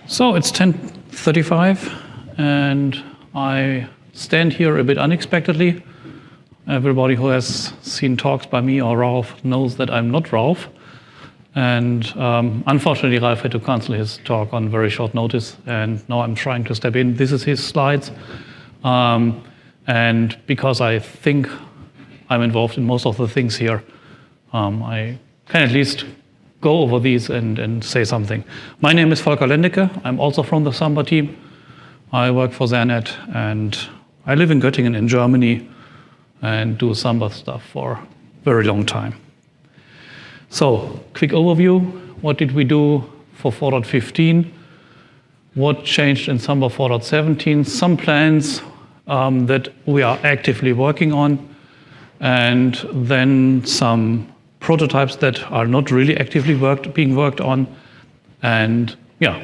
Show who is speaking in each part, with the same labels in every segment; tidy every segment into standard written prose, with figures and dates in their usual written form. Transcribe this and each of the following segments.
Speaker 1: So it's 10:35 and I stand here a bit unexpectedly. Everybody who has seen talks by me or Ralph knows that I'm not Ralph. And unfortunately, Ralph had to cancel his talk on very short notice, and now I'm trying to step in. This is his slides. And because I think I'm involved in most of the things here, I can at least go over these and say something. My name is Volker Lendecke. I'm also from the Samba team. I work for SerNet, and I live in Göttingen in Germany and do Samba stuff for a very long time. So, quick overview. What did we do for 4.15? What changed in Samba 4.17? Some plans that we are actively working on, and then some prototypes that are not really actively being worked on, and yeah.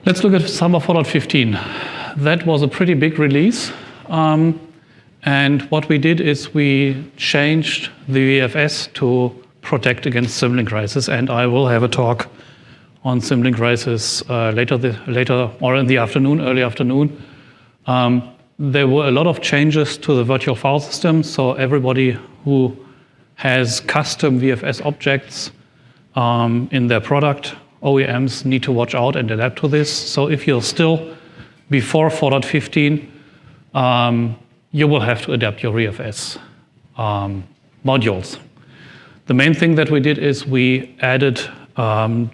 Speaker 1: Let's look at Samba 4.15. That was a pretty big release, and what we did is we changed the VFS to protect against symlink crisis, and I will have a talk on symlink crisis later or in the afternoon, early afternoon. There were a lot of changes to the virtual file system, so everybody who has custom VFS objects in their product, OEMs need to watch out and adapt to this. So if you're still before 4.15, you will have to adapt your VFS modules. The main thing that we did is we added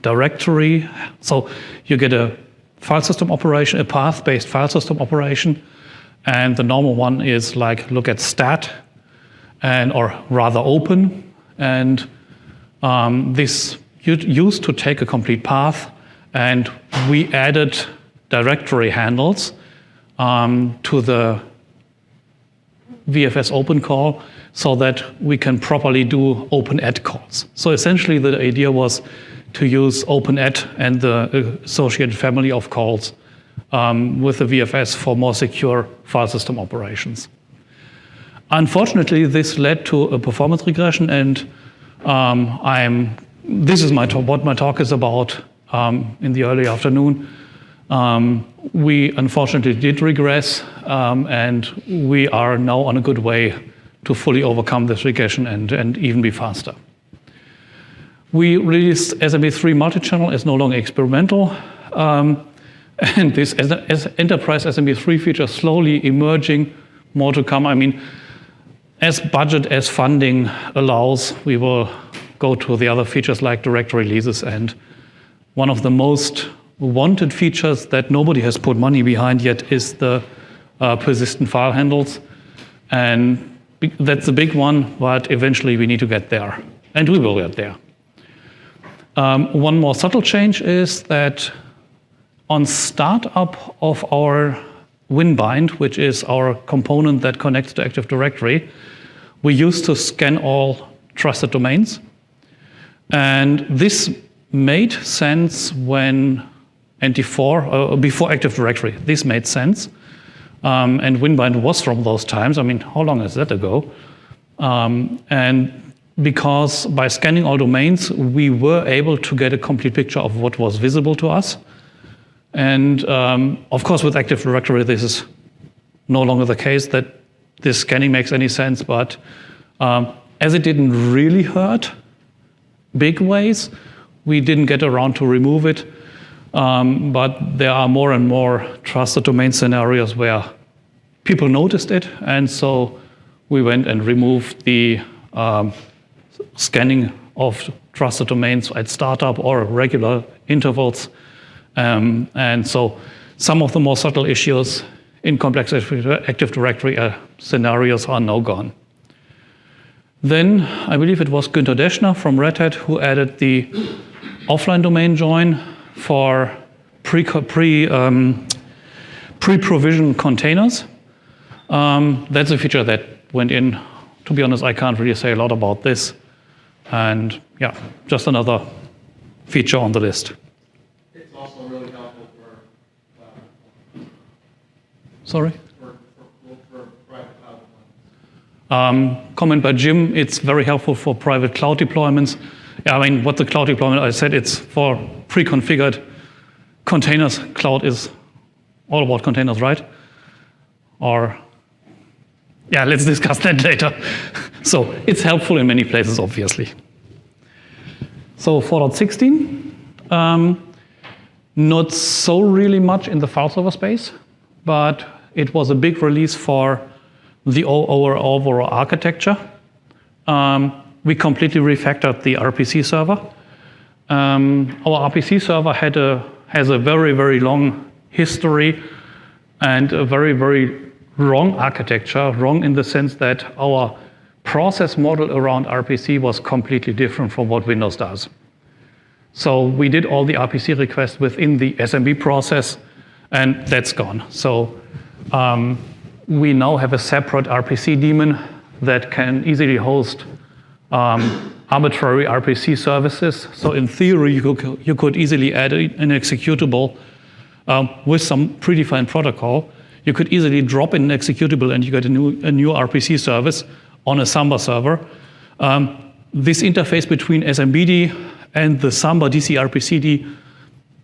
Speaker 1: directory. So you get a file system operation, a path-based file system operation, and the normal one is like look at stat, or rather open, and this used to take a complete path, and we added directory handles to the VFS open call so that we can properly do open add calls. So essentially the idea was to use open add and the associated family of calls with the VFS for more secure file system operations. Unfortunately, this led to a performance regression, and this is what my talk is about in the early afternoon. We unfortunately did regress, and we are now on a good way to fully overcome this regression and even be faster. We released SMB3 multi-channel as no longer experimental, and this as enterprise SMB3 feature slowly emerging, more to come. I mean, as budget, as funding allows, we will go to the other features like directory leases, and one of the most wanted features that nobody has put money behind yet is the persistent file handles, and that's a big one, but eventually we need to get there, and we will get there. One more subtle change is that on startup of our WinBind, which is our component that connects to Active Directory, we used to scan all trusted domains, and this made sense when NT4, before Active Directory. This made sense, and WinBind was from those times. I mean, how long is that ago? And because by scanning all domains, we were able to get a complete picture of what was visible to us. And of course, with Active Directory, this is no longer the case that this scanning makes any sense, but as it didn't really hurt big ways, we didn't get around to remove it. But there are more and more trusted domain scenarios where people noticed it, and so we went and removed the scanning of trusted domains at startup or regular intervals. And so some of the more subtle issues in complex Active Directory scenarios are now gone. Then I believe it was Günter Deschner from Red Hat who added the offline domain join for pre-provisioned containers. That's a feature that went in. To be honest, I can't really say a lot about this. And yeah, just another feature on the list.
Speaker 2: It's also really helpful
Speaker 1: Sorry?
Speaker 2: For private cloud deployments.
Speaker 1: Comment by Jim, it's very helpful for private cloud deployments. Yeah, I mean, what the cloud deployment, I said it's for pre-configured containers. Cloud is all about containers, right? Or, yeah, let's discuss that later. So it's helpful in many places, obviously. So 4.16, not so really much in the file server space, but it was a big release for the overall architecture. We completely refactored the RPC server. Our RPC server has a very, very long history and a very, very wrong architecture. Wrong in the sense that our process model around RPC was completely different from what Windows does. So we did all the RPC requests within the SMB process, and that's gone. So we now have a separate RPC daemon that can easily host arbitrary RPC services. So in theory, you could easily add an executable with some predefined protocol. You could easily drop in an executable and you get a new RPC service on a Samba server. This interface between SMBD and the Samba DC RPCD,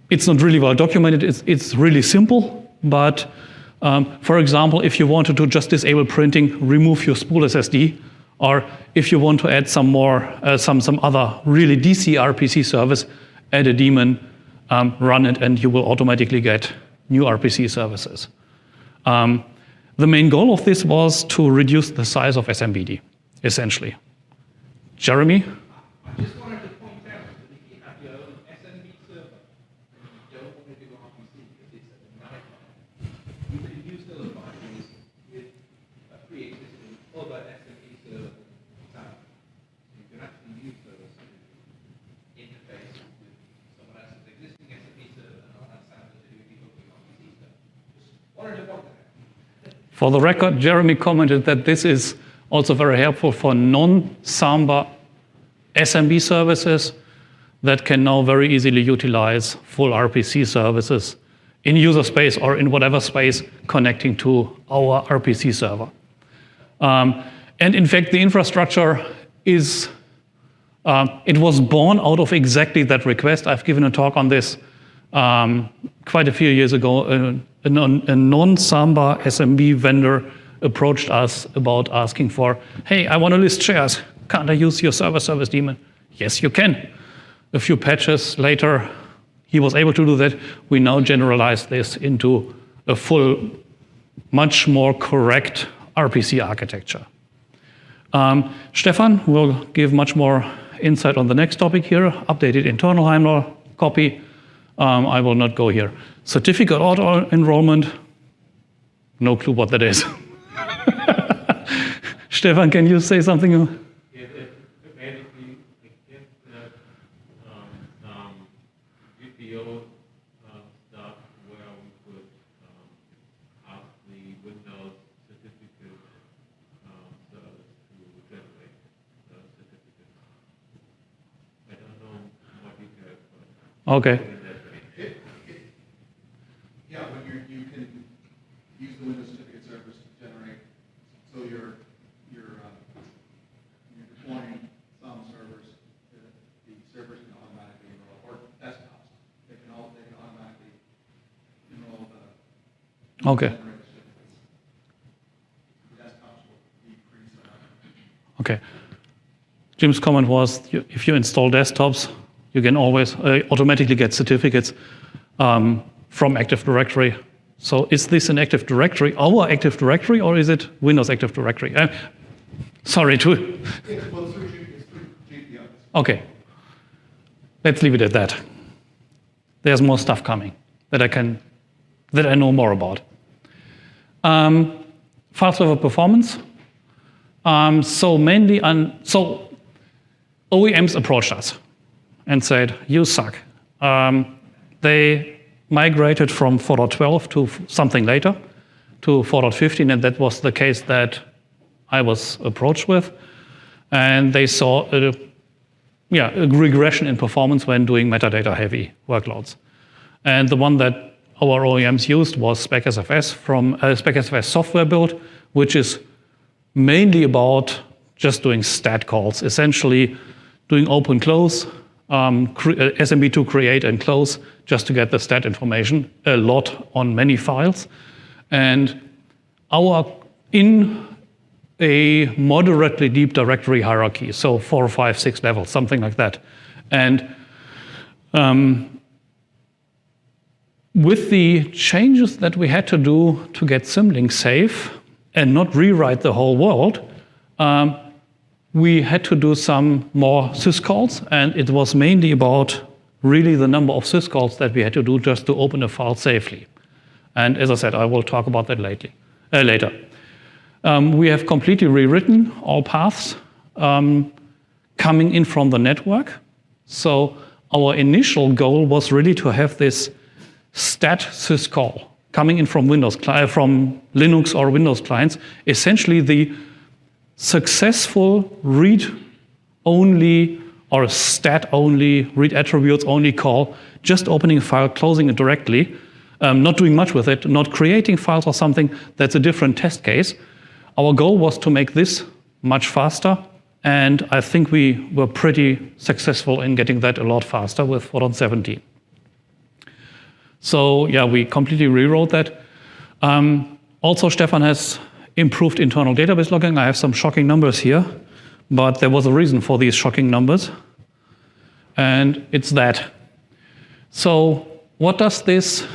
Speaker 1: it's not really well documented. It's really simple, but for example, if you wanted to just disable printing, remove your spool SSD, or if you want to add some more, some other really DC RPC service, add a daemon, run it, and you will automatically get new RPC services. The main goal of this was to reduce the size of SMBD, essentially. Jeremy?
Speaker 2: I just wanted to point out that if you have your own SMB server and you don't want to do RPC because it's a nightmare, you can use those binaries with a pre-existing other SMB server tab. You can actually use those to interface with someone else's existing SMB server and not have Samba to do debugging RPC stuff. Just wanted to point that out.
Speaker 1: For the record, Jeremy commented that this is also very helpful for non-Samba SMB services that can now very easily utilize full RPC services in user space or in whatever space connecting to our RPC server. And in fact, the infrastructure is, it was born out of exactly that request. I've given a talk on this quite a few years ago. A non-Samba SMB vendor approached us about asking for, hey, I want to list shares. Can't I use your server service daemon? Yes, you can. A few patches later, he was able to do that. We now generalize this into a full, much more correct RPC architecture. Stefan will give much more insight on the next topic here, updated internal Heimler copy. I will not go here. Certificate auto-enrollment, no clue what that is. Stefan, can you say something?
Speaker 3: Basically, if the GPO stuff where we could ask the Windows certificate service to generate the certificate. I don't know more details, but
Speaker 1: Okay.
Speaker 2: Yeah, when you can use the Windows certificate service to generate, so you're deploying some servers, the servers can automatically enroll, or desktops, they can automatically enroll the
Speaker 1: Okay.
Speaker 2: generated certificates. The desktops will be pre-set up.
Speaker 1: Okay. Jim's comment was, if you install desktops, you can always automatically get certificates from Active Directory. So is this an Active Directory, our Active Directory, or is it Windows Active Directory? Sorry to...
Speaker 2: It's through GPO.
Speaker 1: Okay. Let's leave it at that. There's more stuff coming that I know more about. File server performance. So OEMs approached us and said, you suck. They migrated from 4.12 to something later, to 4.15, and that was the case that I was approached with. And they saw a regression in performance when doing metadata-heavy workloads. And the one that our OEMs used was SpecSFS from SpecSFS software build, which is mainly about just doing stat calls, essentially doing open close, SMB2 create and close, just to get the stat information, a lot on many files. And in a moderately deep directory hierarchy, so 4, 5, 6 levels, something like that. And with the changes that we had to do to get symlink safe and not rewrite the whole world, we had to do some more syscalls, and it was mainly about really the number of syscalls that we had to do just to open a file safely. And as I said, I will talk about that later. We have completely rewritten all paths coming in from the network. So our initial goal was really to have this stat syscall coming in from from Linux or Windows clients, essentially the successful read-only or stat-only, read attributes-only call, just opening a file, closing it directly, not doing much with it, not creating files or something. That's a different test case. Our goal was to make this much faster, and I think we were pretty successful in getting that a lot faster with 4.17. So yeah, we completely rewrote that. Also, Stefan has improved internal database logging. I have some shocking numbers here, but there was a reason for these shocking numbers, and it's that. So what does this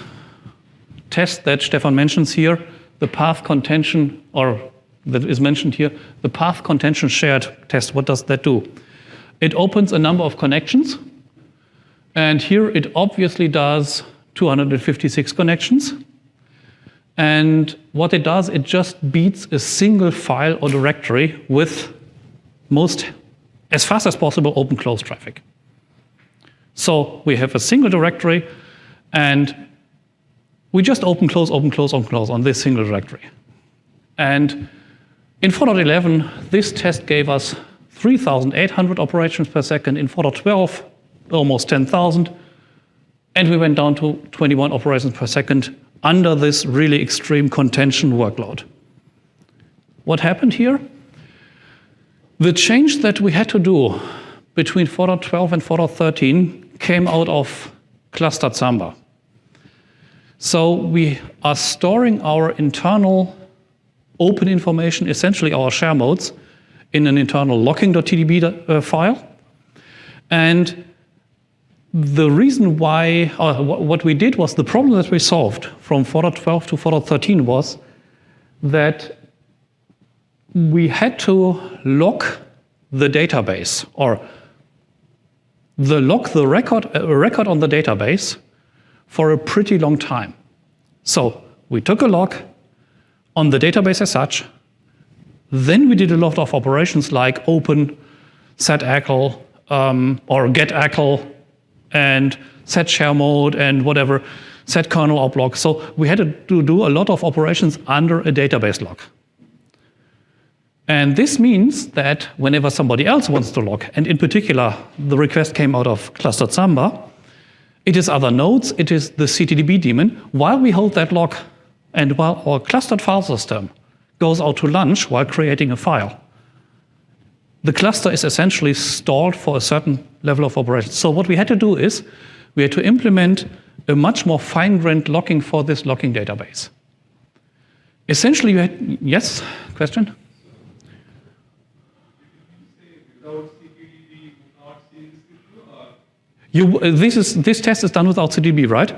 Speaker 1: test that Stefan mentions here, the path contention, or that is mentioned here, the path contention shared test, what does that do? It opens a number of connections, and here it obviously does 256 connections. And what it does, it just beats a single file or directory with as fast as possible, open-close traffic. So we have a single directory, and we just open-close on this single directory. And in 4.11, this test gave us 3,800 operations per second. In 4.12, almost 10,000. And we went down to 21 operations per second under this really extreme contention workload. What happened here? The change that we had to do between 4.12 and 4.13 came out of clustered Samba. So we are storing our internal open information, essentially our share modes, in an internal locking.tdb file. And the reason why, what we did was, the problem that we solved from 4.12 to 4.13 was that we had to lock the database, or lock the record on the database for a pretty long time. So we took a lock on the database as such, then we did a lot of operations like open, set ACL, or get ACL, and set share mode, and whatever, set kernel oplog. So we had to do a lot of operations under a database lock. And this means that whenever somebody else wants to lock, and in particular, the request came out of clustered Samba, it is other nodes, it is the CTDB daemon, while we hold that lock, and while our clustered file system goes out to lunch while creating a file, the cluster is essentially stalled for a certain level of operation. So what we had to do is, we had to implement a much more fine-grained locking for this locking database. Essentially, you had, yes, question? This test is done without CTDB, right?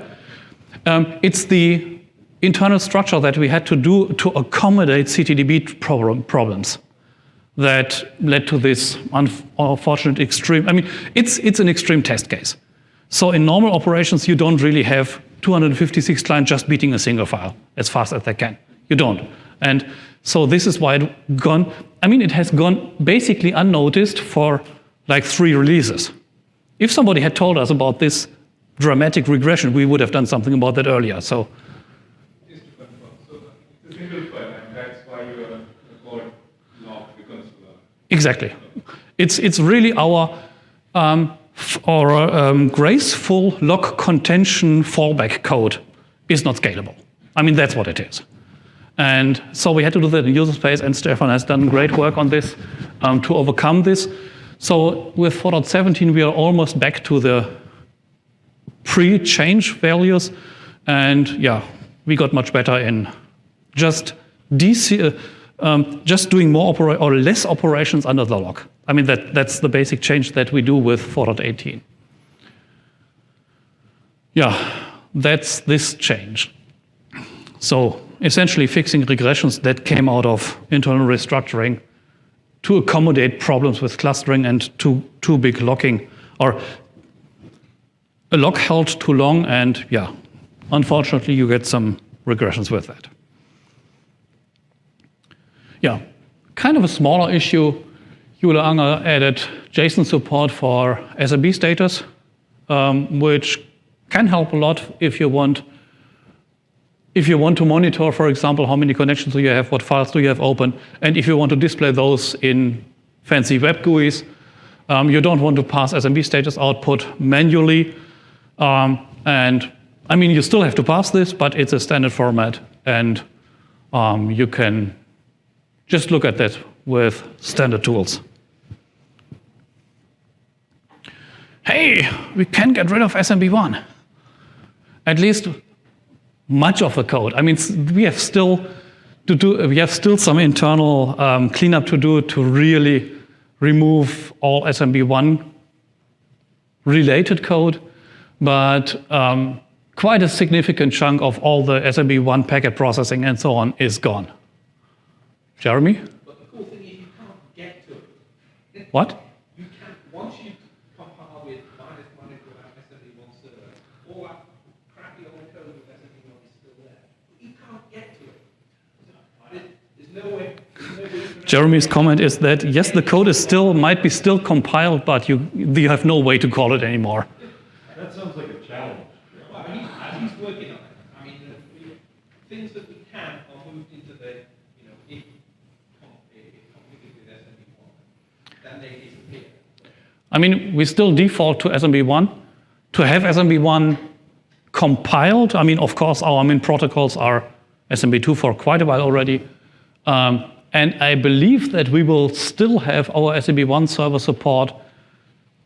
Speaker 1: It's the internal structure that we had to do to accommodate CTDB problems that led to this unfortunate extreme. I mean, it's an extreme test case. So in normal operations, you don't really have 256 clients just beating a single file as fast as they can. You don't. And so this is why it has gone basically unnoticed for like 3 releases. If somebody had told us about this dramatic regression, we would have done something about that earlier. So
Speaker 4: just to confirm, so it's a single file, and that's why you are called lock, because
Speaker 1: exactly. It's really our graceful lock contention fallback code is not scalable. I mean, that's what it is. And so we had to do that in user space, and Stefan has done great work on this to overcome this. So with 4.17, we are almost back to the pre-change values, and yeah, we got much better in just just doing more or less operations under the lock. I mean, that's the basic change that we do with 4.18. Yeah, that's this change. So essentially fixing regressions that came out of internal restructuring to accommodate problems with clustering and too big locking, or a lock held too long, and yeah, unfortunately you get some regressions with that. Yeah, kind of a smaller issue. Jule Anger added JSON support for SMB status, which can help a lot if you want to monitor, for example, how many connections do you have, what files do you have open, and if you want to display those in fancy web GUIs, you don't want to pass SMB status output manually. And I mean, you still have to pass this, but it's a standard format, and you can just look at that with standard tools. Hey, we can get rid of SMB1. At least much of the code. I mean, we have still some internal cleanup to do to really remove all SMB1 related code, but quite a significant chunk of all the SMB1 packet processing and so on is gone. Jeremy?
Speaker 2: But the cool thing is you can't get to it.
Speaker 1: What?
Speaker 2: You can't, once you compile with minus SMB1 server, all that crappy old code with SMB1 is still there. But you can't get to it. There's no way.
Speaker 1: Jeremy's comment is that yes, the code is might be still compiled, but you have no way to call it anymore.
Speaker 3: That sounds like a challenge.
Speaker 2: Well, he's working on it. I mean, things that we can are moved into the, if configured with SMB1, then they disappear.
Speaker 1: I mean, we still default to SMB1. To have SMB1 compiled, I mean, of course, our main protocols are SMB2 for quite a while already. And I believe that we will still have our SMB1 server support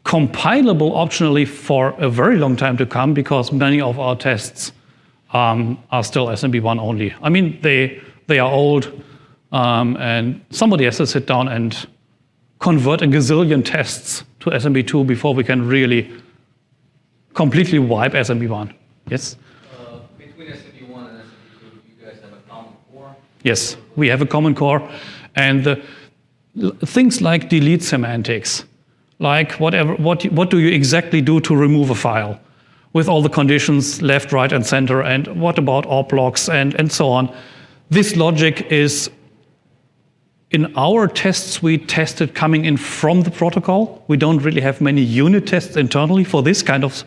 Speaker 1: compilable optionally for a very long time to come, because many of our tests are still SMB1 only. I mean, they are old, and somebody has to sit down and convert a gazillion tests to SMB2 before we can really completely wipe SMB1. Yes?
Speaker 5: Between SMB1 and SMB2, you guys have a common core?
Speaker 1: Yes, we have a common core, and things like delete semantics, like what do you exactly do to remove a file, with all the conditions left, right, and center, and what about OR blocks and so on. This logic is in our test suite tested coming in from the protocol. We don't really have many unit tests internally for this kind of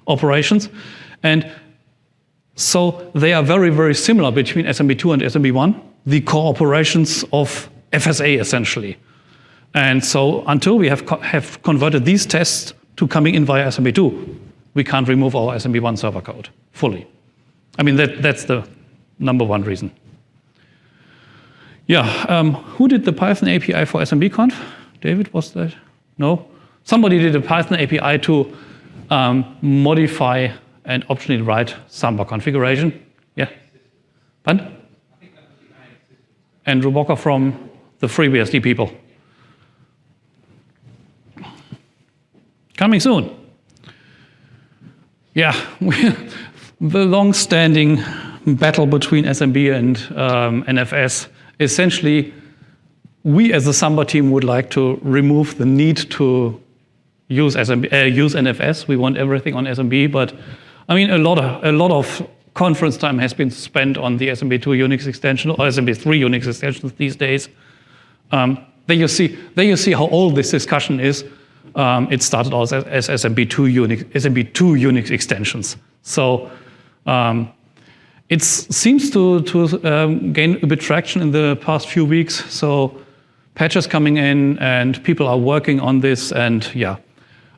Speaker 1: operations, and so they are very, very similar between SMB2 and SMB1, the core operations of FSA essentially. And so until we have converted these tests to coming in via SMB2, we can't remove our SMB1 server code fully. I mean, that's the number one reason. Yeah, who did the Python API for SMBconf? David, was that? No? Somebody did a Python API to modify and optionally write Samba configuration. Yeah? Pardon? Andrew Walker from the FreeBSD people. Coming soon. Yeah, the long-standing battle between SMB and NFS. Essentially, we as a Samba team would like to remove the need to use NFS. We want everything on SMB, but I mean, a lot of conference time has been spent on the SMB2 Unix extension or SMB3 Unix extensions these days. There you see how old this discussion is. It started out as SMB2 Unix extensions. So it seems to gain a bit traction in the past few weeks. So patches coming in and people are working on this, and yeah.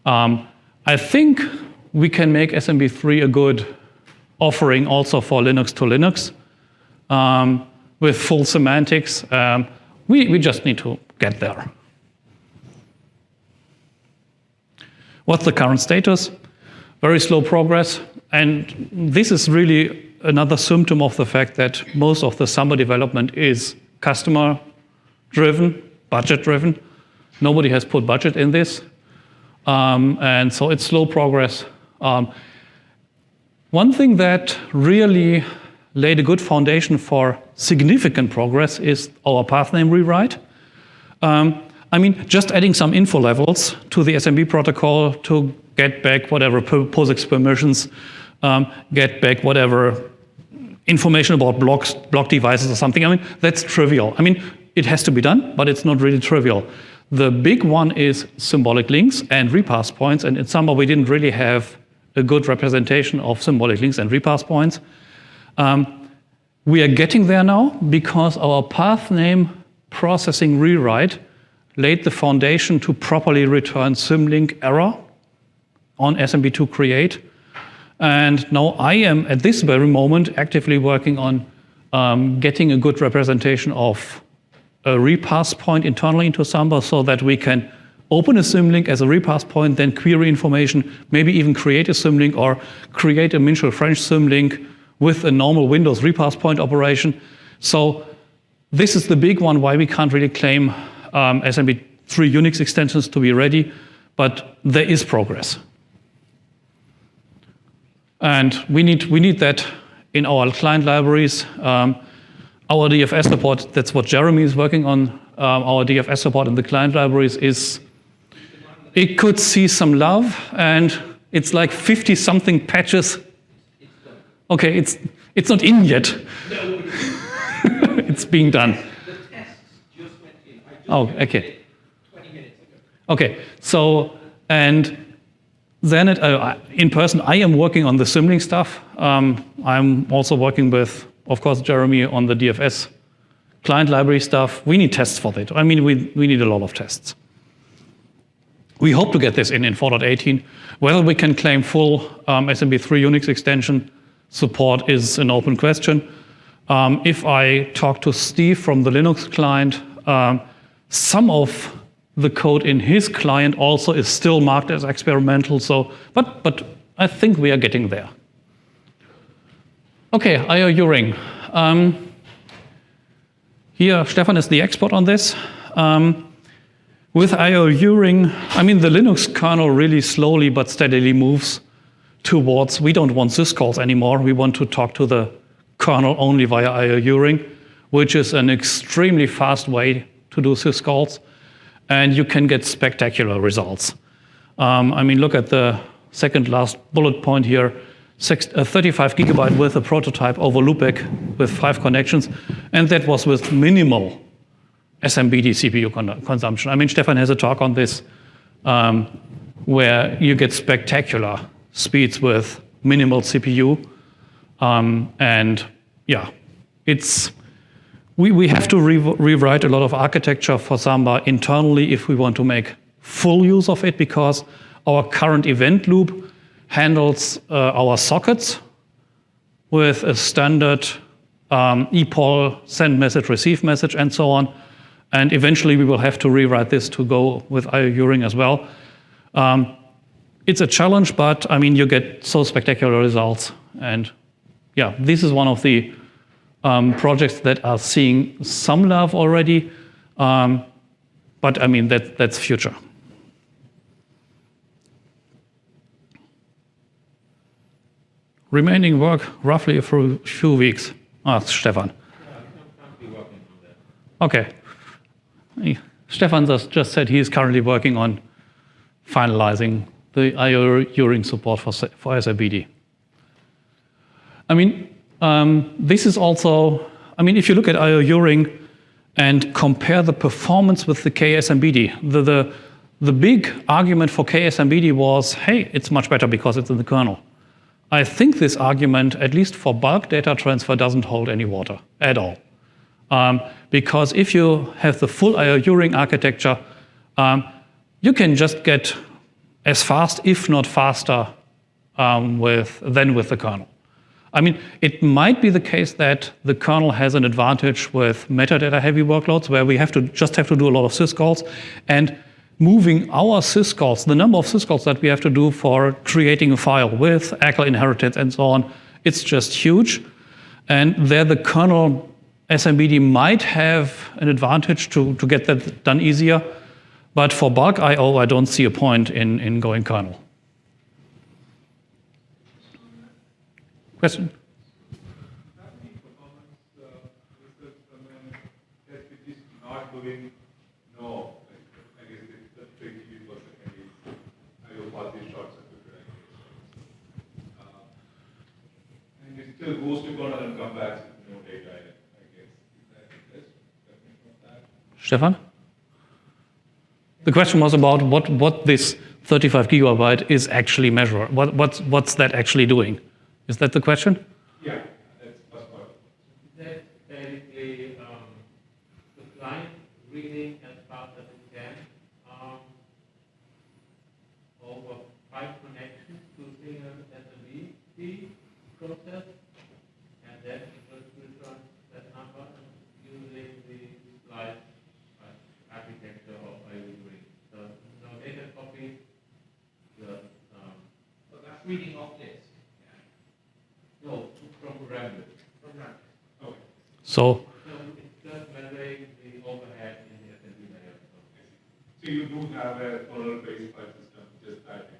Speaker 1: I think we can make SMB3 a good offering also for Linux to Linux with full semantics. We just need to get there. What's the current status? Very slow progress. And this is really another symptom of the fact that most of the Samba development is customer-driven, budget-driven. Nobody has put budget in this. And so it's slow progress. One thing that really laid a good foundation for significant progress is our path name rewrite. I mean, just adding some info levels to the SMB protocol to get back whatever POSIX permissions, get back whatever information about block devices or something. I mean, that's trivial. I mean, it has to be done, but it's not really trivial. The big one is symbolic links and repass points, and in Samba we didn't really have a good representation of symbolic links and repass points. We are getting there now because our path name processing rewrite laid the foundation to properly return symlink error on SMB2 create. And now I am, at this very moment, actively working on getting a good representation of a repass point internally into Samba so that we can open a symlink as a repass point, then query information, maybe even create a symlink or create a Minchel French symlink with a normal Windows repass point operation. So this is the big one why we can't really claim SMB3 Unix extensions to be ready, but there is progress. And we need that in our client libraries. Our DFS support, that's what Jeremy is working on. Our DFS support in the client libraries it could see some love, and it's like 50-something patches. Okay, it's not in yet. It's being done.
Speaker 2: The tests just went in.
Speaker 1: Oh, okay.
Speaker 2: 20 minutes ago.
Speaker 1: Okay, so, and then in person, I am working on the symlink stuff. I'm also working with, of course, Jeremy on the DFS client library stuff. We need tests for that. I mean, we need a lot of tests. We hope to get this in 4.18. Whether we can claim full SMB3 Unix extension support is an open question. If I talk to Steve from the Linux client, some of the code in his client also is still marked as experimental. So, but I think we are getting there. Okay, IOU ring. Here, Stefan is the expert on this. With IOU ring, I mean, the Linux kernel really slowly but steadily moves towards, we don't want syscalls anymore. We want to talk to the kernel only via IOU ring, which is an extremely fast way to do syscalls. And you can get spectacular results. I mean, look at the second last bullet point here. 35 gigabyte with a prototype over loopback with 5 connections. And that was with minimal SMBD CPU consumption. I mean, Stefan has a talk on this where you get spectacular speeds with minimal CPU. And yeah, we have to rewrite a lot of architecture for Samba internally if we want to make full use of it, because our current event loop handles our sockets with a standard epoll, send message, receive message, and so on. And eventually we will have to rewrite this to go with IOU ring as well. It's a challenge, but I mean, you get so spectacular results. And yeah, this is one of the projects that are seeing some love already. But I mean, that's future. Remaining work roughly for a few weeks. Stefan. Okay. Stefan just said he is currently working on finalizing the IOU ring support for SRBD. I mean, this is also, I mean, if you look at IOU ring and compare the performance with the KSMBD, the big argument for KSMBD was, hey, it's much better because it's in the kernel. I think this argument, at least for bulk data transfer, doesn't hold any water at all. Because if you have the full IOU ring architecture, you can just get as fast, if not faster, than with the kernel. I mean, it might be the case that the kernel has an advantage with metadata-heavy workloads where we just have to do a lot of syscalls, and moving our syscalls, the number of syscalls that we have to do for creating a file with ACL inheritance and so on, it's just huge. And there the kernel SMBD might have an advantage to get that done easier. But for bulk I/O, I don't see a point in going kernel. Question?
Speaker 4: How many performance results from an test which is not doing no? I guess it's the 20 per second is I/O path is short circuited. And it still goes to kernel and comes back with no data, I guess. Is that it?
Speaker 1: Stefan? The question was about what this 35 gigabyte is actually measuring. What's that actually doing? Is that the question?
Speaker 4: Yeah, that's the first part.
Speaker 6: That basically the client reading as fast as it can over 5 connections to single SMDB process, and then it will return that number using the slice architecture of IO3. So no data copy, just
Speaker 2: So that's reading off disk.
Speaker 6: no from random.
Speaker 2: From RAM.
Speaker 4: Okay.
Speaker 1: So
Speaker 6: So it's just measuring the overhead in the SMD layer.
Speaker 4: So you do have a kernel-based file system, just that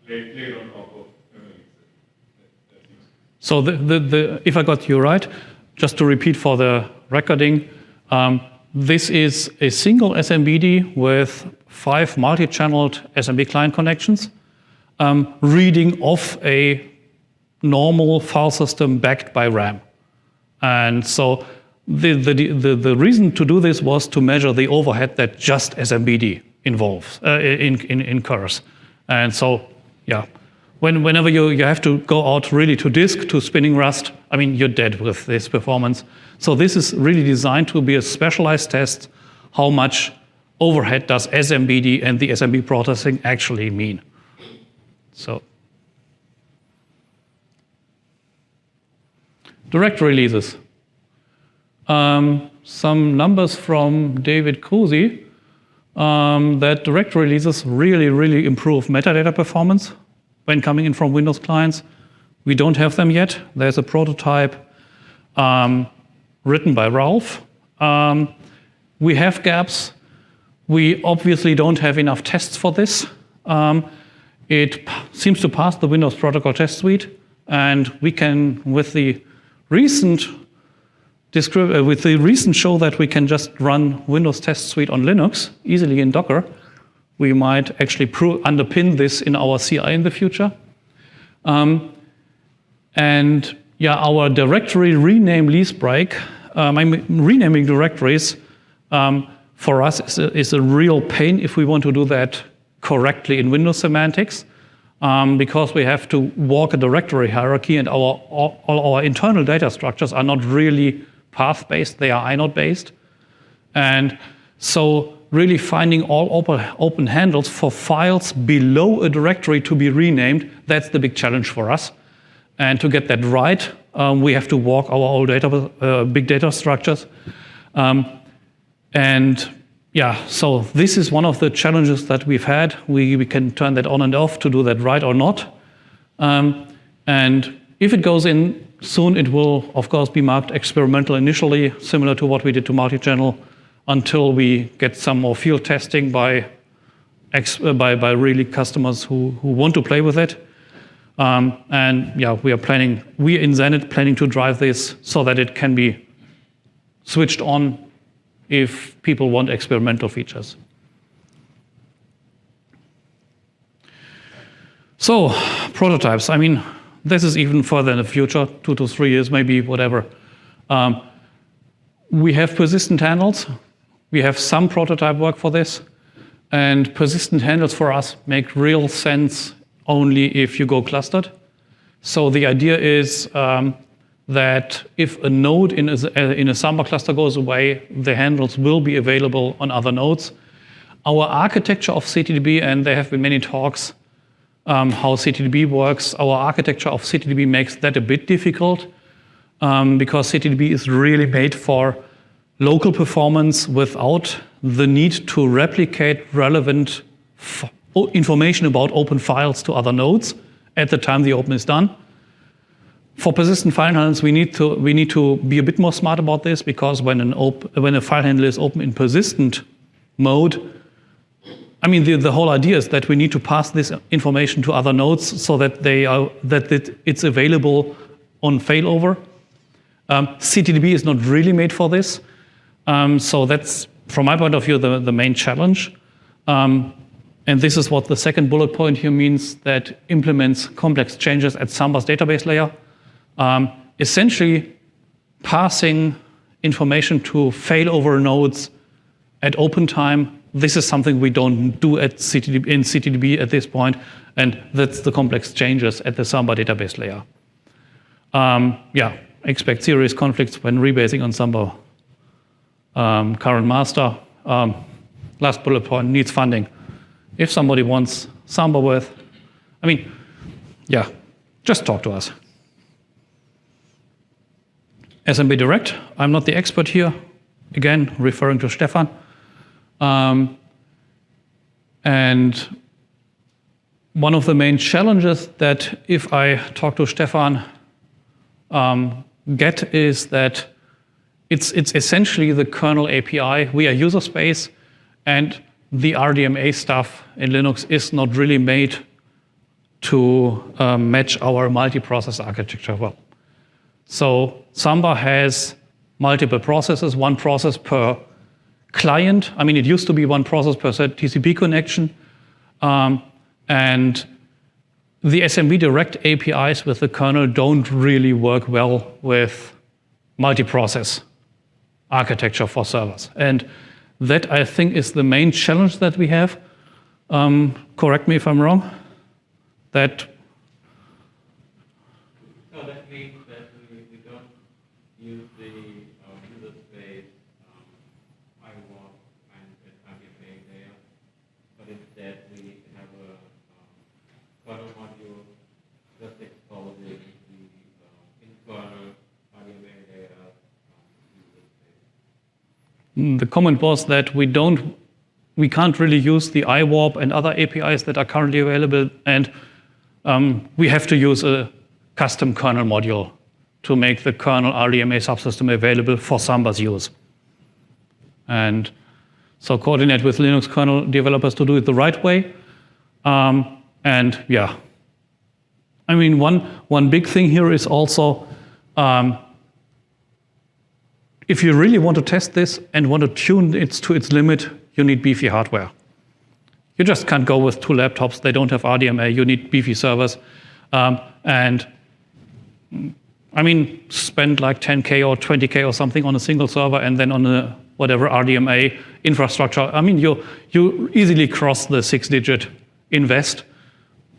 Speaker 4: it's laid on top of memory. That seems.
Speaker 1: So if I got you right, just to repeat for the recording, this is a single SMBD with 5 multi-channeled SMB client connections, reading off a normal file system backed by RAM. And so the reason to do this was to measure the overhead that just SMBD incurs. And so, yeah, whenever you have to go out really to disk, to spinning Rust, I mean, you're dead with this performance. So this is really designed to be a specialized test. How much overhead does SMBD and the SMB processing actually mean? So, directory leases. Some numbers from David Cruzy that directory leases really improve metadata performance when coming in from Windows clients. We don't have them yet. There's a prototype written by Ralph. We have gaps. We obviously don't have enough tests for this. It seems to pass the Windows Protocol Test Suite, and we can, with the recent show that we can just run Windows Test Suite on Linux easily in Docker, we might actually underpin this in our CI in the future. And yeah, our directory rename lease break, renaming directories for us is a real pain if we want to do that correctly in Windows semantics, because we have to walk a directory hierarchy, and all our internal data structures are not really path-based, they are inode-based. And so really finding all open handles for files below a directory to be renamed, that's the big challenge for us. And to get that right, we have to walk our old big data structures. And yeah, so this is one of the challenges that we've had. We can turn that on and off to do that right or not. And if it goes in soon, it will, of course, be marked experimental initially, similar to what we did to multi-channel, until we get some more field testing by really customers who want to play with it. And yeah, we in SerNet planning to drive this so that it can be switched on if people want experimental features. So, prototypes. I mean, this is even further in the future, 2 to 3 years, maybe, whatever. We have persistent handles. We have some prototype work for this. And persistent handles for us make real sense only if you go clustered. So the idea is that if a node in a Samba cluster goes away, the handles will be available on other nodes. Our architecture of CTDB, and there have been many talks how CTDB works. Our architecture of CTDB makes that a bit difficult because CTDB is really made for local performance without the need to replicate relevant information about open files to other nodes at the time the open is done. For persistent file handlers, we need to be a bit more smart about this, because when a file handler is open in persistent mode, I mean, the whole idea is that we need to pass this information to other nodes so that it's available on failover. CTDB is not really made for this, so that's, from my point of view, the main challenge. And this is what the second bullet point here means, that implements complex changes at Samba's database layer. Essentially passing information to failover nodes at open time. This is something we don't do in CTDB at this point, and that's the complex changes at the Samba database layer. Yeah, expect serious conflicts when rebasing on Samba current master. Last bullet point, needs funding. If somebody wants Samba with, I mean, yeah, just talk to us. SMB Direct, I'm not the expert here, again, referring to Stefan. And one of the main challenges that, if I talk to Stefan, get is that it's essentially the kernel API. We are user space, and the RDMA stuff in Linux is not really made to match our multiprocess architecture well. So Samba has multiple processes, one process per client. I mean, it used to be one process per TCP connection. And the SMB Direct APIs with the kernel don't really work well with multiprocess architecture for servers. And that, I think, is the main challenge that we have. Correct me if I'm wrong. That
Speaker 6: So that means that we don't use the user space firewall and RDMA layer, but instead we have a kernel module just exposing the internal RDMA layer user space.
Speaker 1: the comment was that we can't really use the iWarp and other APIs that are currently available, and we have to use a custom kernel module to make the kernel RDMA subsystem available for Samba's use. And so coordinate with Linux kernel developers to do it the right way. And yeah, I mean, one big thing here is also, if you really want to test this and want to tune it to its limit, you need beefy hardware. You just can't go with 2 laptops. They don't have RDMA. You need beefy servers. And I mean, spend like 10K or 20K or something on a single server, and then on a whatever RDMA infrastructure. I mean, you easily cross the 6-digit invest.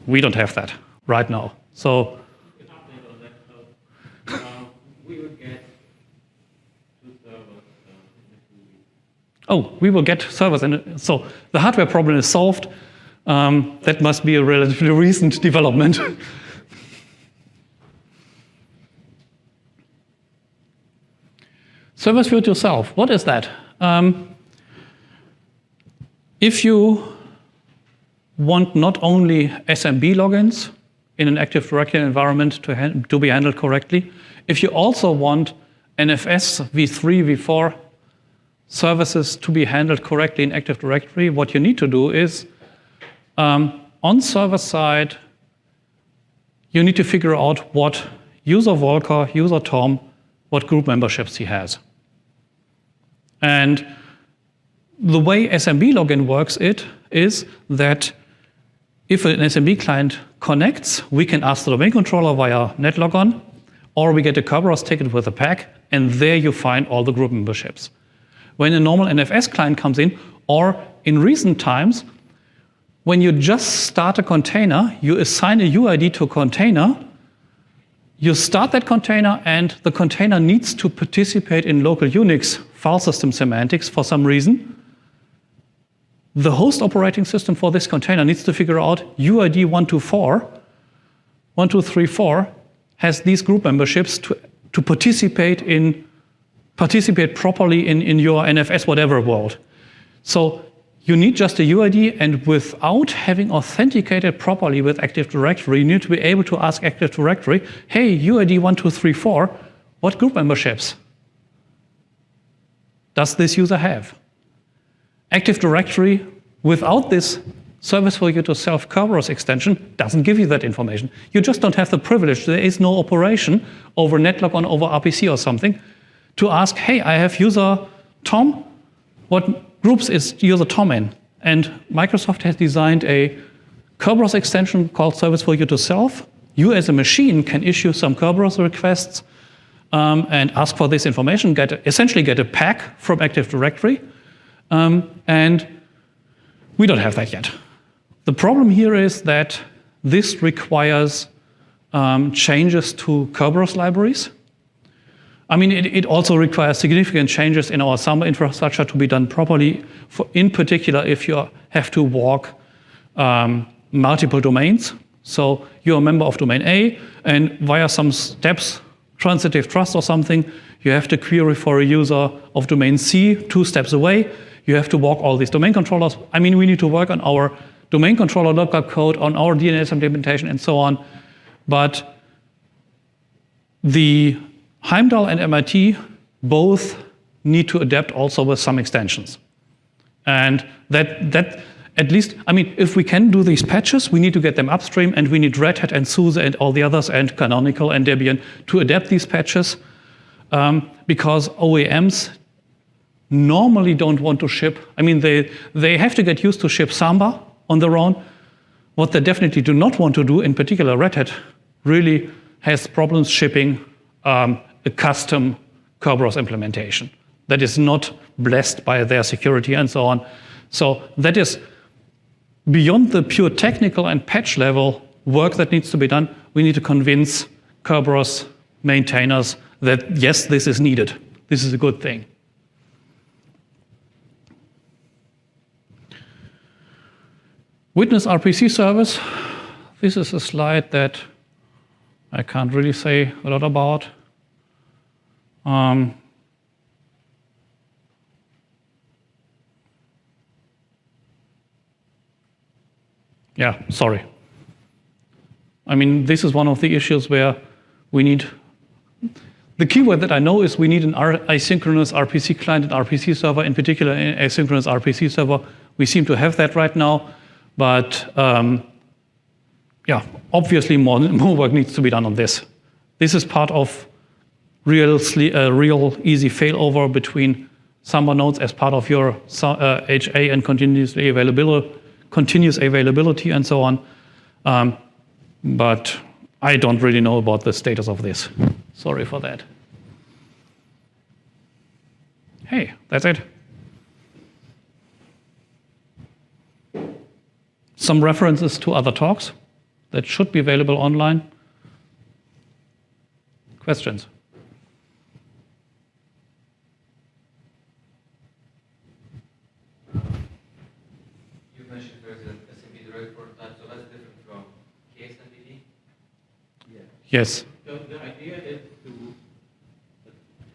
Speaker 1: We don't have that right now. So
Speaker 6: An update on that. So we would get 2 servers in the 2 weeks.
Speaker 1: oh, we will get servers. And so the hardware problem is solved. That must be a relatively recent development. Servers built yourself. What is that? If you want not only SMB logins in an Active Directory environment to be handled correctly, if you also want NFS, v3, v4 services to be handled correctly in Active Directory, what you need to do is, on server side, you need to figure out what user Volker, user Tom, what group memberships he has. And the way SMB login works is that if an SMB client connects, we can ask the domain controller via netlogon, or we get a Kerberos ticket with a pack, and there you find all the group memberships. When a normal NFS client comes in, or in recent times, when you just start a container, you assign a UID to a container, you start that container, and the container needs to participate in local Unix file system semantics for some reason. the host operating system for this container needs to figure out UID 1234 has these group memberships to participate properly in your NFS whatever world. So you need just a UID, and without having authenticated properly with Active Directory, you need to be able to ask Active Directory, hey, UID 1234, what group memberships does this user have? Active Directory, without this service for you to self Kerberos extension, doesn't give you that information. You just don't have the privilege. There is no operation over netlog on over RPC or something to ask, hey, I have user Tom, what groups is user Tom in? And Microsoft has designed a Kerberos extension called Service for You to Self. You as a machine can issue some Kerberos requests and ask for this information, essentially get a pack from Active Directory. And we don't have that yet. The problem here is that this requires changes to Kerberos libraries. I mean, it also requires significant changes in our Samba infrastructure to be done properly, in particular if you have to walk multiple domains. So you're a member of domain A, and via some steps, transitive trust or something, you have to query for a user of domain C 2 steps away. You have to walk all these domain controllers. I mean, we need to work on our domain controller lookup code, on our DNS implementation, and so on. But the Heimdall and MIT both need to adapt also with some extensions. And that at least, I mean, if we can do these patches, we need to get them upstream, and we need Red Hat and SUSE and all the others and Canonical and Debian to adapt these patches because OEMs normally don't want to ship. I mean, they have to get used to ship Samba on their own. What they definitely do not want to do, in particular Red Hat, really has problems shipping a custom Kerberos implementation that is not blessed by their security and so on. So that is beyond the pure technical and patch level work that needs to be done. We need to convince Kerberos maintainers that yes, this is needed. This is a good thing. Witness RPC service. This is a slide that I can't really say a lot about. Yeah, sorry. I mean, this is one of the issues where we need, the keyword that I know is we need an asynchronous RPC client and RPC server, in particular an asynchronous RPC server. We seem to have that right now, but yeah, obviously more work needs to be done on this. This is part of real easy failover between Samba nodes as part of your HA and continuous availability and so on. But I don't really know about the status of this. Sorry for that. Hey, that's it. Some references to other talks that should be available online. Questions?
Speaker 5: You mentioned there's an SMB direct prototype, so that's different from KSMDB?
Speaker 1: Yes.
Speaker 6: So the idea is to,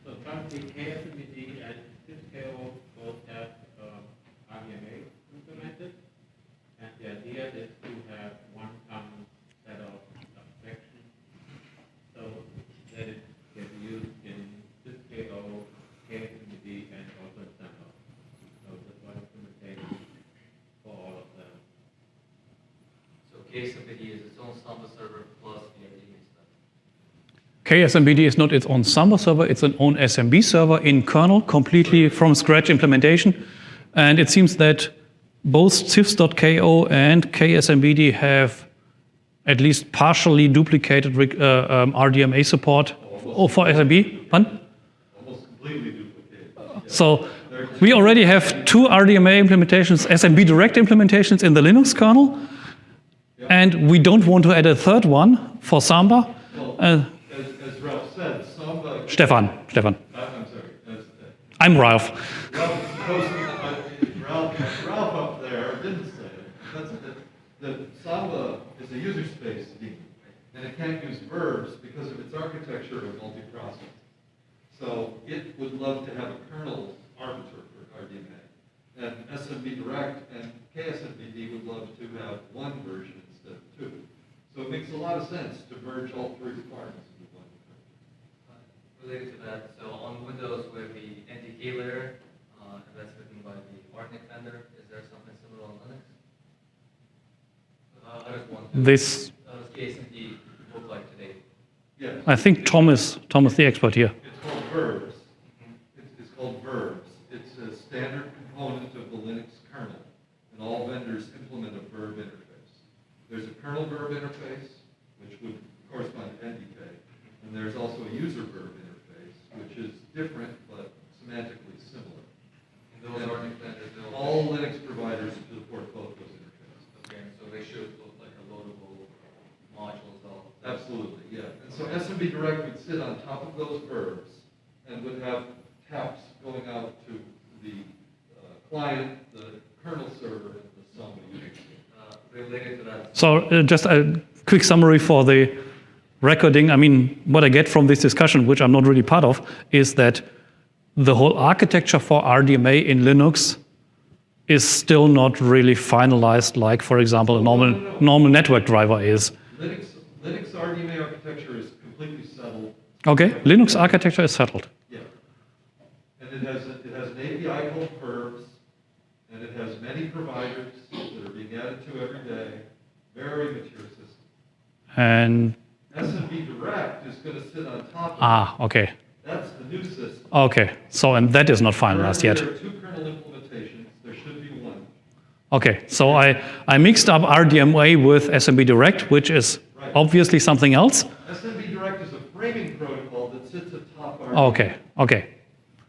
Speaker 6: so currently KSMDB and SysKO both have RDMA implemented, and the idea is to have one common set of abstractions, so that it can be used in SysKO, KSMDB, and also in Samba. So that's one implementation for all of them.
Speaker 5: So KSMDB is its own Samba server plus the RDMA stuff.
Speaker 1: KSMBD is not its own Samba server, it's an own SMB server in kernel, completely from scratch implementation. And it seems that both sys.ko and KSMBD have at least partially duplicated RDMA support for SMB. Pardon?
Speaker 3: Almost completely duplicated.
Speaker 1: So we already have 2 RDMA implementations, SMB direct implementations in the Linux kernel, and we don't want to add a third one for Samba.
Speaker 3: Well, as Ralph said, Samba...
Speaker 1: Stefan.
Speaker 3: I'm sorry.
Speaker 1: I'm Ralph.
Speaker 3: Ralph is supposed to, Ralph up there Samba is a user space daemon, and it can't use verbs because of its architecture of multiprocessing. So it would love to have a kernel arbiter for RDMA. And SMB Direct and KSMDB would love to have one version instead of two. So it makes a lot of sense to merge all three requirements into one kernel.
Speaker 5: Related to that, so on Windows with the NTK layer, and that's written by the Artnik vendor, is there something similar on Linux? I just want to,
Speaker 1: This,
Speaker 5: how does KSMD look like today?
Speaker 3: Yes.
Speaker 1: I think Tom is the expert here.
Speaker 3: It's called verbs. It's called verbs. It's a standard component of the Linux kernel, and all vendors implement a verb interface. There's a kernel verb interface, which would correspond to NDK, and there's also a user verb interface, which is different but semantically similar.
Speaker 5: And those Artnik vendors, they'll
Speaker 3: All Linux providers support both those interfaces.
Speaker 5: okay, so they should look like a loadable module as well.
Speaker 3: Absolutely, yeah. And so SMB Direct would sit on top of those verbs and would have taps going out to the client, the kernel server, and the Samba user.
Speaker 5: Related to that,
Speaker 1: So just a quick summary for the recording. I mean, what I get from this discussion, which I'm not really part of, is that the whole architecture for RDMA in Linux is still not really finalized, like, for example, a normal network driver is.
Speaker 3: Linux RDMA architecture is completely settled.
Speaker 1: Okay, Linux architecture is settled.
Speaker 3: Yeah. And it has an API called verbs, and it has many providers that are being added to every day. Very mature system.
Speaker 1: And,
Speaker 3: SMB Direct is going to sit on top of it.
Speaker 1: okay.
Speaker 3: That's the new system.
Speaker 1: Okay, so, and that is not finalized yet.
Speaker 3: There are two kernel implementations. There should be one.
Speaker 1: Okay, so I mixed up RDMA with SMB Direct, which is obviously something else.
Speaker 3: SMB Direct is a framing protocol that sits atop our.
Speaker 1: Okay.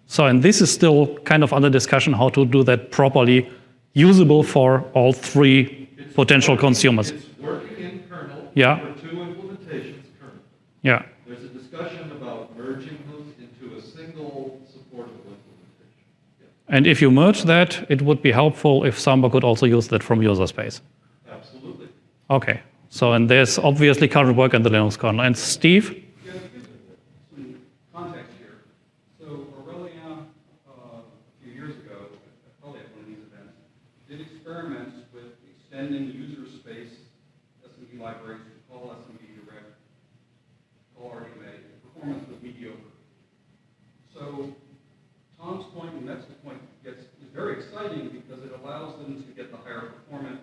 Speaker 1: So, and this is still kind of under discussion how to do that properly, usable for all three potential consumers.
Speaker 3: It's working in kernel.
Speaker 1: Yeah.
Speaker 3: For two implementations currently.
Speaker 1: Yeah.
Speaker 3: There's a discussion about merging those into a single supportable implementation. Yeah.
Speaker 1: And if you merge that, it would be helpful if Samba could also use that from user space.
Speaker 3: Absolutely.
Speaker 1: Okay. So, and there's obviously current work in the Linux kernel. And Steve?
Speaker 2: Yeah, to give some context here. So Aurelia, a few years ago, probably at one of these events, did experiments with extending user space SMB libraries to call SMB Direct, call RDMA. The performance was mediocre. So Tom's point and Max's point is very exciting because it allows them to get the higher performance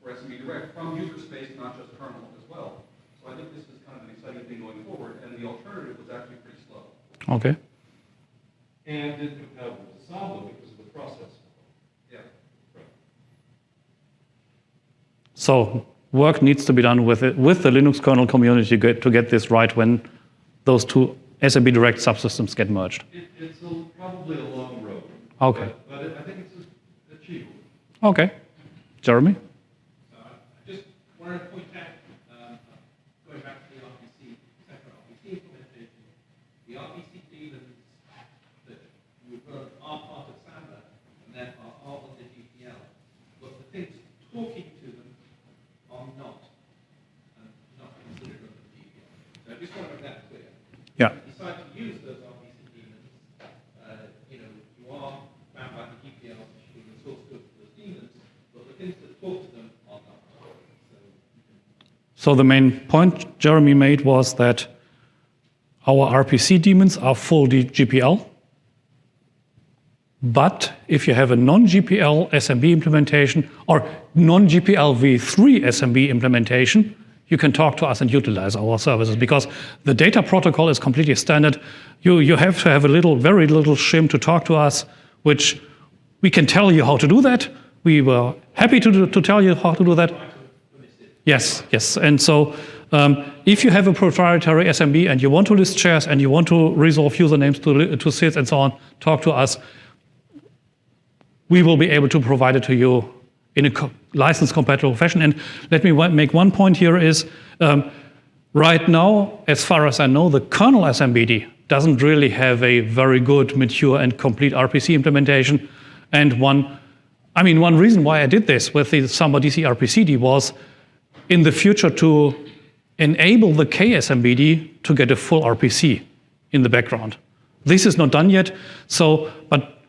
Speaker 2: for SMB Direct from user space, not just kernel as well. So I think this is kind of an exciting thing going forward, and the alternative was actually pretty slow.
Speaker 1: Okay.
Speaker 3: And it's compatible with Samba because of the process.
Speaker 2: Yeah.
Speaker 1: So work needs to be done with the Linux kernel community to get this right when those two SMB Direct subsystems get merged.
Speaker 3: It's probably a long road.
Speaker 1: Okay.
Speaker 3: But I think it's achievable.
Speaker 1: Okay. Jeremy?
Speaker 6: I just wanted to point out, going back to the RPC, separate RPC implementation, the RPC daemons that we run are part of Samba and therefore are on the GPL, but the things talking to them are not considered on the GPL. So I just want to make that clear.
Speaker 1: Yeah.
Speaker 6: If you decide to use those RPC daemons, you are bound by the GPL issuing the source code for those daemons, but the things that talk to them are not.
Speaker 1: So the main point Jeremy made was that our RPC daemons are full GPL, but if you have a non-GPL SMB implementation or non-GPL v3 SMB implementation, you can talk to us and utilize our services because the data protocol is completely standard. You have to have very little shim to talk to us, which we can tell you how to do that. We were happy to tell you how to do that. Yes. And so if you have a proprietary SMB and you want to list shares and you want to resolve usernames to SIDs and so on, talk to us. We will be able to provide it to you in a license-compatible fashion. And let me make one point here is, right now, as far as I know, the kernel SMBD doesn't really have a very good, mature, and complete RPC implementation. And one I mean, one reason why I did this with the Samba DC RPCD was in the future to enable the KSMBD to get a full RPC in the background. This is not done yet, but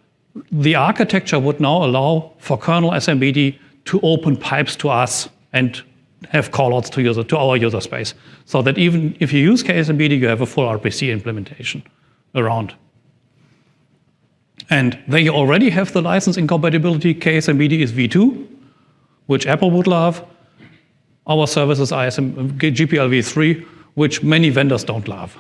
Speaker 1: the architecture would now allow for kernel SMBD to open pipes to us and have callouts to our user space, so that even if you use KSMBD, you have a full RPC implementation around. And they already have the license incompatibility. KSMBD is v2, which Apple would love. Our services are GPL v3, which many vendors don't love.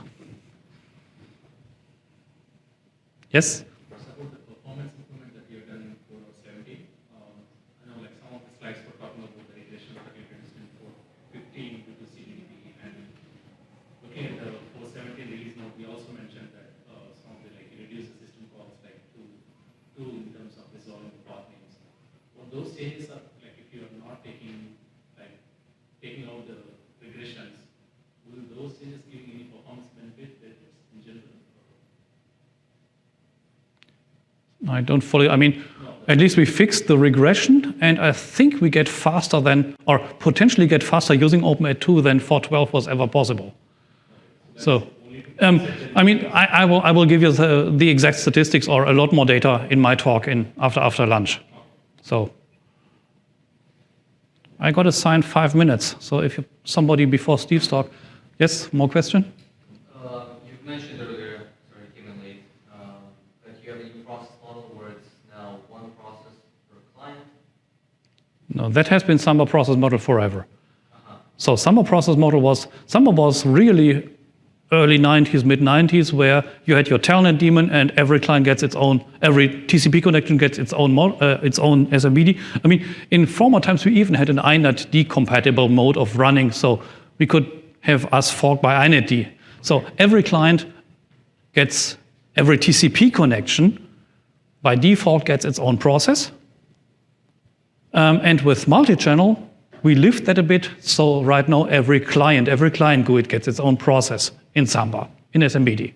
Speaker 1: Yes?
Speaker 7: For example, the performance improvement that you've done in 4.17, I know like some of the slides were talking about the regressions that you've introduced in 4.15 due to CDDP, and looking at the 4.17 release note, we also mentioned that some of the like reduce the system calls like two in terms of resolving the path names. What those changes are like if you are not taking out the regressions, will those changes give any performance benefit that in general?
Speaker 1: I don't fully, I mean, at least we fixed the regression, and I think we get faster than, or potentially get faster using OpenAT2 than 4.12 was ever possible. So, I mean, I will give you the exact statistics or a lot more data in my talk after lunch. So, I got assigned 5 minutes. So if somebody before Steve's talk, yes, more question?
Speaker 5: You've mentioned earlier, sorry, I came in late, that you have a new process model where it's now one process per client.
Speaker 1: No, that has been Samba process model forever. So Samba process model was really early 90s, mid 90s, where you had your telnet daemon and every client gets its own, every TCP connection gets its own SMBD. I mean, in former times, we even had an inetd compatible mode of running, so we could have us forked by inetd. So every client gets, every TCP connection by default gets its own process. And with multi-channel, we lift that a bit, so right now every client GUID gets its own process in Samba, in SMBD.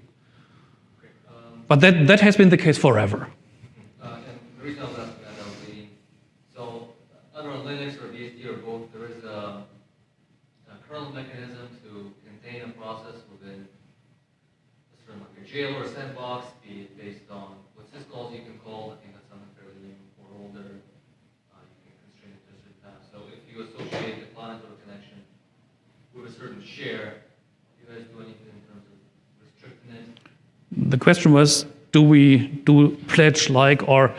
Speaker 1: But that has been the case forever.
Speaker 5: And the reason I was asking that, I was reading, so either on Linux or BSD or both, there is a kernel mechanism to contain a process within sort of like a jail or a sandbox, be it based on what syscalls you can call. I think that's something fairly new or older. You can constrain it to a certain path. So if you associate the client or a connection with a certain share, do you guys do anything in terms of restricting it?
Speaker 1: The question was, do we do pledge like or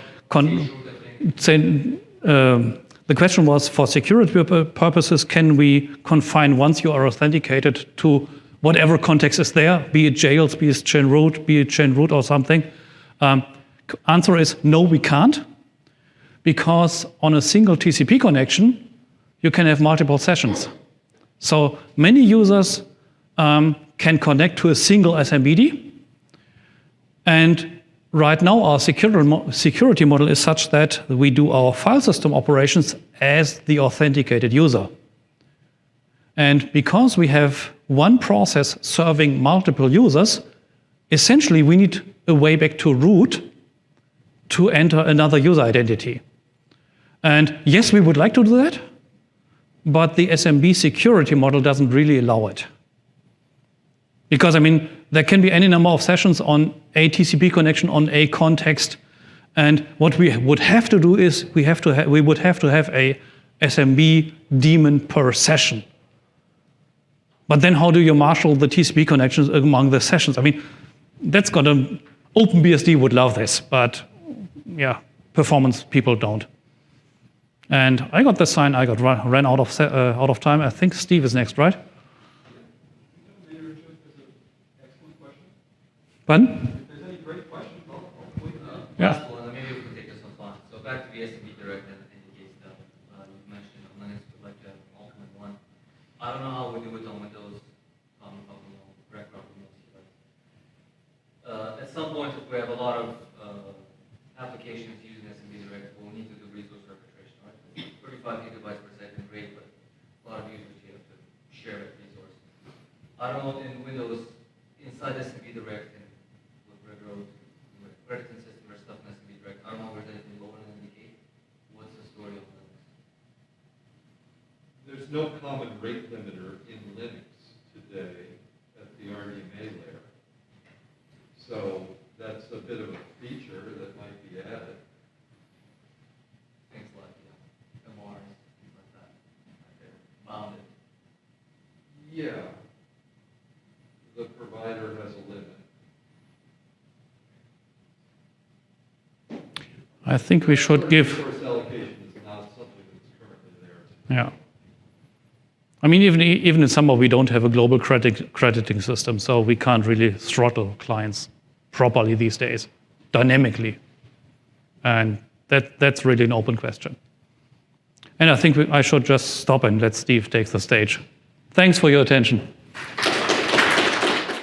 Speaker 1: the question was, for security purposes, can we confine once you are authenticated to whatever context is there, be it jails, be it chain root or something? Answer is no, we can't, because on a single TCP connection, you can have multiple sessions. So many users can connect to a single SMBD, and right now our security model is such that we do our file system operations as the authenticated user. And because we have one process serving multiple users, essentially we need a way back to root to enter another user identity. And yes, we would like to do that, but the SMB security model doesn't really allow it. Because, I mean, there can be any number of sessions on a TCP connection on a context, and what we would have to do is we would have to have a SMB daemon per session. But then how do you marshal the TCP connections among the sessions? I mean, that's got a, OpenBSD would love this, but yeah, performance people don't. And I got the sign, I got ran out of time. I think Steve is next, right? Pardon?
Speaker 3: If there's any great questions, I'll please.
Speaker 5: Last one, maybe we can take this offline. So back to the SMB direct and indicate stuff. You mentioned on Linux would like to have an ultimate one. I don't know how we do it on Windows, direct routing mostly, but at some point, if we have a lot of applications using SMB direct, we'll need to do resource arbitration, right? 35 gigabytes per second, great, but a lot of users you have to share that resource. I don't know in Windows inside SMB direct and with regular system or stuff in SMB direct. I don't know where there's anything lower than indicate. What's
Speaker 3: no common rate limiter in Linux today at the RDMA layer. So that's a bit of a feature that might be added.
Speaker 5: Things like, MRs, things like that. Like they're bounded.
Speaker 3: Yeah. The provider has a limit.
Speaker 1: I think we should give.
Speaker 3: Resource allocation is not something that's currently there.
Speaker 1: Yeah. I mean, even in Samba, we don't have a global crediting system, so we can't really throttle clients properly these days, dynamically. And that's really an open question. And I think I should just stop and let Steve take the stage. Thanks for your attention.